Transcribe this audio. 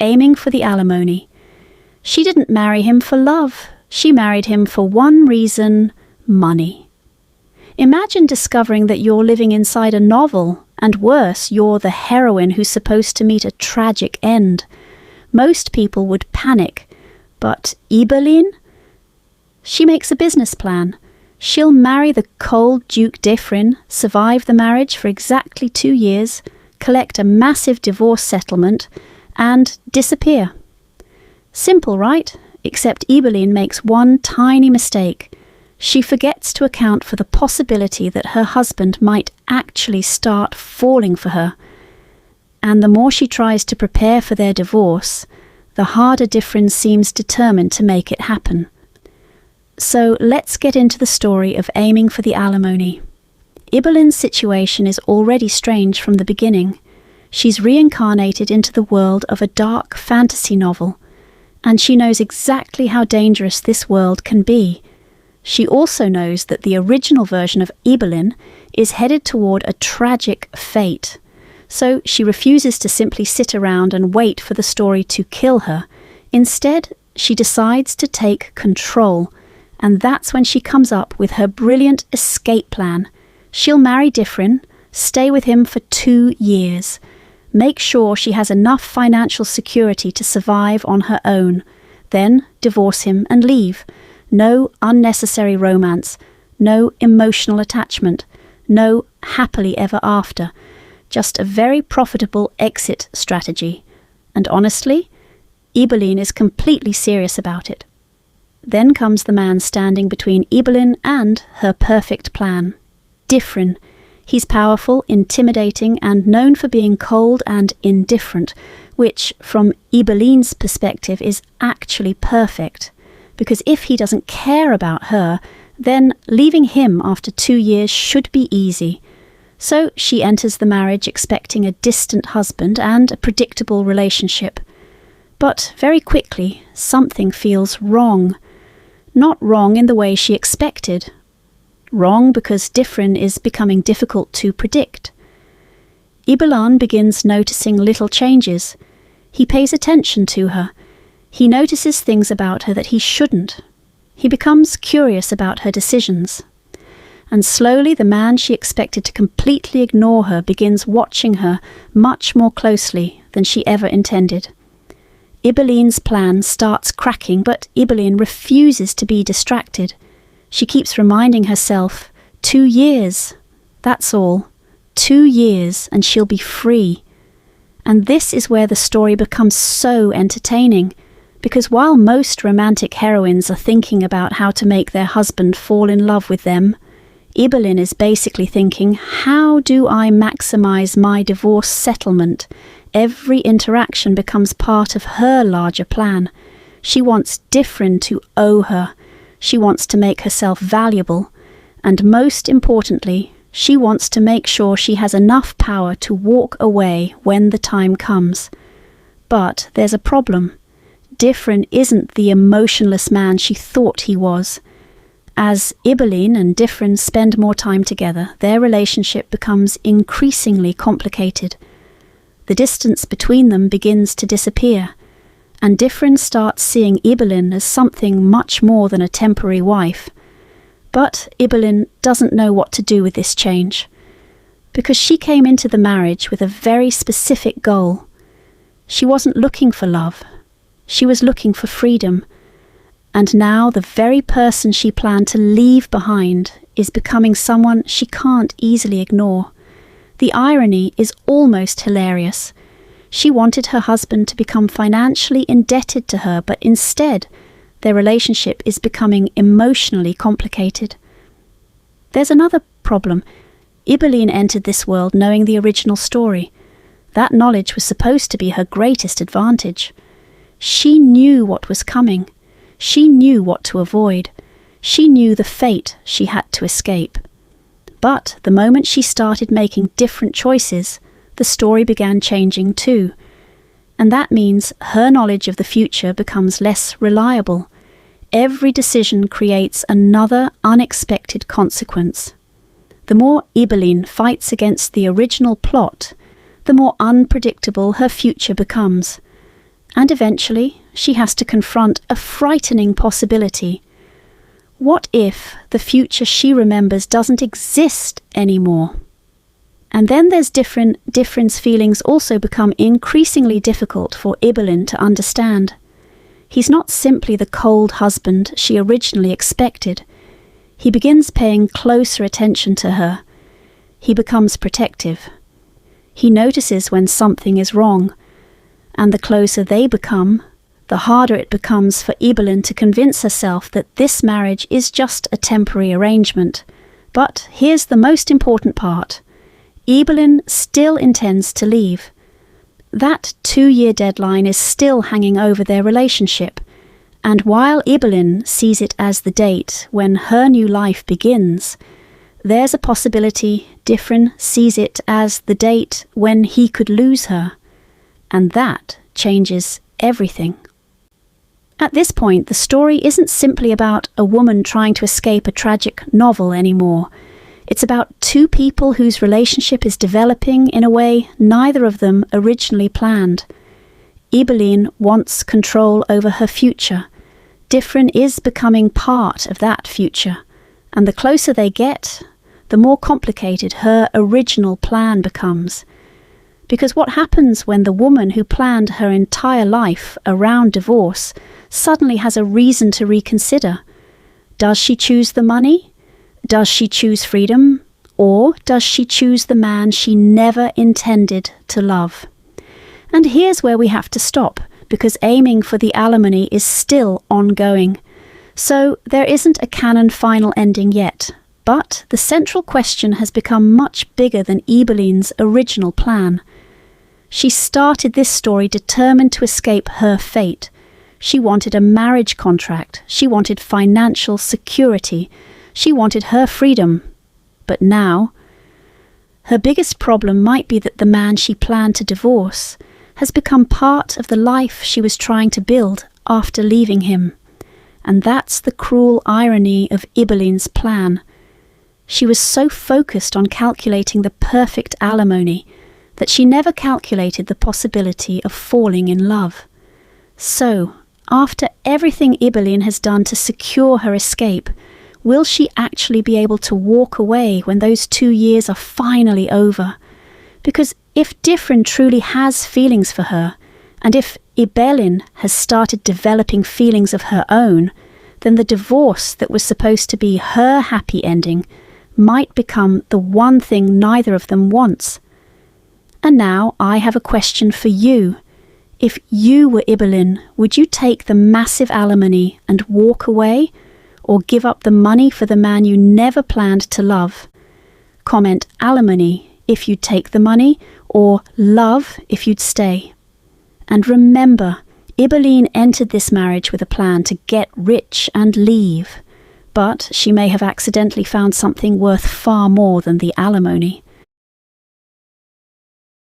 aiming for the alimony. She didn't marry him for love. She married him for one reason: money. Imagine discovering that you're living inside a novel, and worse, you're the heroine who's supposed to meet a tragic end. Most people would panic, but Ibelin? She makes a business plan. She'll marry the cold Duke Dyffrin, survive the marriage for exactly 2 years, collect a massive divorce settlement, and disappear. Simple, right? Except Ibelin makes one tiny mistake. She forgets to account for the possibility that her husband might actually start falling for her. And the more she tries to prepare for their divorce, the harder Dyffrin seems determined to make it happen. So let's get into the story of aiming for the alimony. Ibelin's situation is already strange from the beginning. She's reincarnated into the world of a dark fantasy novel, and she knows exactly how dangerous this world can be. She also knows that the original version of Ibelin is headed toward a tragic fate. So she refuses to simply sit around and wait for the story to kill her. Instead, she decides to take control, and that's when she comes up with her brilliant escape plan. She'll marry Dyffrin, stay with him for 2 years, make sure she has enough financial security to survive on her own, then divorce him and leave. No unnecessary romance, no emotional attachment, no happily ever after. Just a very profitable exit strategy. And honestly, Ibelin is completely serious about it. Then comes the man standing between Ibelin and her perfect plan. Dyffrin. He's powerful, intimidating, and known for being cold and indifferent, which, from Ibelin's perspective, is actually perfect. Because if he doesn't care about her, then leaving him after 2 years should be easy. So she enters the marriage expecting a distant husband and a predictable relationship. But very quickly, something feels wrong. Not wrong in the way she expected. Wrong because Dyffrin is becoming difficult to predict. Ibelin begins noticing little changes. He pays attention to her. He notices things about her that he shouldn't. He becomes curious about her decisions. And slowly the man she expected to completely ignore her begins watching her much more closely than she ever intended. Ibelin's plan starts cracking, but Ibelin refuses to be distracted. She keeps reminding herself, 2 years, that's all. 2 years and she'll be free. And this is where the story becomes so entertaining, because while most romantic heroines are thinking about how to make their husband fall in love with them, Ibelin is basically thinking, how do I maximize my divorce settlement? Every interaction becomes part of her larger plan. She wants Dyffrin to owe her. She wants to make herself valuable. And most importantly, she wants to make sure she has enough power to walk away when the time comes. But there's a problem. Dyffrin isn't the emotionless man she thought he was. As Ibelin and Dyffrin spend more time together, their relationship becomes increasingly complicated. The distance between them begins to disappear, and Dyffrin starts seeing Ibelin as something much more than a temporary wife. But Ibelin doesn't know what to do with this change, because she came into the marriage with a very specific goal. She wasn't looking for love. She was looking for freedom. And now the very person she planned to leave behind is becoming someone she can't easily ignore. The irony is almost hilarious. She wanted her husband to become financially indebted to her, but instead, their relationship is becoming emotionally complicated. There's another problem. Ibelin entered this world knowing the original story. That knowledge was supposed to be her greatest advantage. She knew what was coming. She knew what to avoid. She knew the fate she had to escape. But the moment she started making different choices, the story began changing too. And that means her knowledge of the future becomes less reliable. Every decision creates another unexpected consequence. The more Ibelin fights against the original plot, the more unpredictable her future becomes. And eventually, she has to confront a frightening possibility. What if the future she remembers doesn't exist anymore? And then there's Dyffrin's feelings also become increasingly difficult for Ibelin to understand. He's not simply the cold husband she originally expected. He begins paying closer attention to her. He becomes protective. He notices when something is wrong, and the closer they become, the harder it becomes for Ibelin to convince herself that this marriage is just a temporary arrangement. But here's the most important part. Ibelin still intends to leave. That 2-year deadline is still hanging over their relationship, and while Ibelin sees it as the date when her new life begins, there's a possibility Dyffrin sees it as the date when he could lose her, and that changes everything. At this point, the story isn't simply about a woman trying to escape a tragic novel anymore. It's about two people whose relationship is developing in a way neither of them originally planned. Ibelin wants control over her future. Dyffrin is becoming part of that future, and the closer they get, the more complicated her original plan becomes. Because what happens when the woman who planned her entire life around divorce suddenly has a reason to reconsider? Does she choose the money? Does she choose freedom? Or does she choose the man she never intended to love? And here's where we have to stop, because aiming for the alimony is still ongoing. So there isn't a canon final ending yet. But the central question has become much bigger than Ibelin's original plan. She started this story determined to escape her fate. She wanted a marriage contract. She wanted financial security. She wanted her freedom. But now, her biggest problem might be that the man she planned to divorce has become part of the life she was trying to build after leaving him. And that's the cruel irony of Ibelin's plan. She was so focused on calculating the perfect alimony that she never calculated the possibility of falling in love. So, after everything Ibelin has done to secure her escape, will she actually be able to walk away when those 2 years are finally over? Because if Dyffrin truly has feelings for her, and if Ibelin has started developing feelings of her own, then the divorce that was supposed to be her happy ending might become the one thing neither of them wants. And now I have a question for you. If you were Ibelin, would you take the massive alimony and walk away, or give up the money for the man you never planned to love? Comment alimony if you'd take the money, or love if you'd stay. And remember, Ibelin entered this marriage with a plan to get rich and leave, but she may have accidentally found something worth far more than the alimony.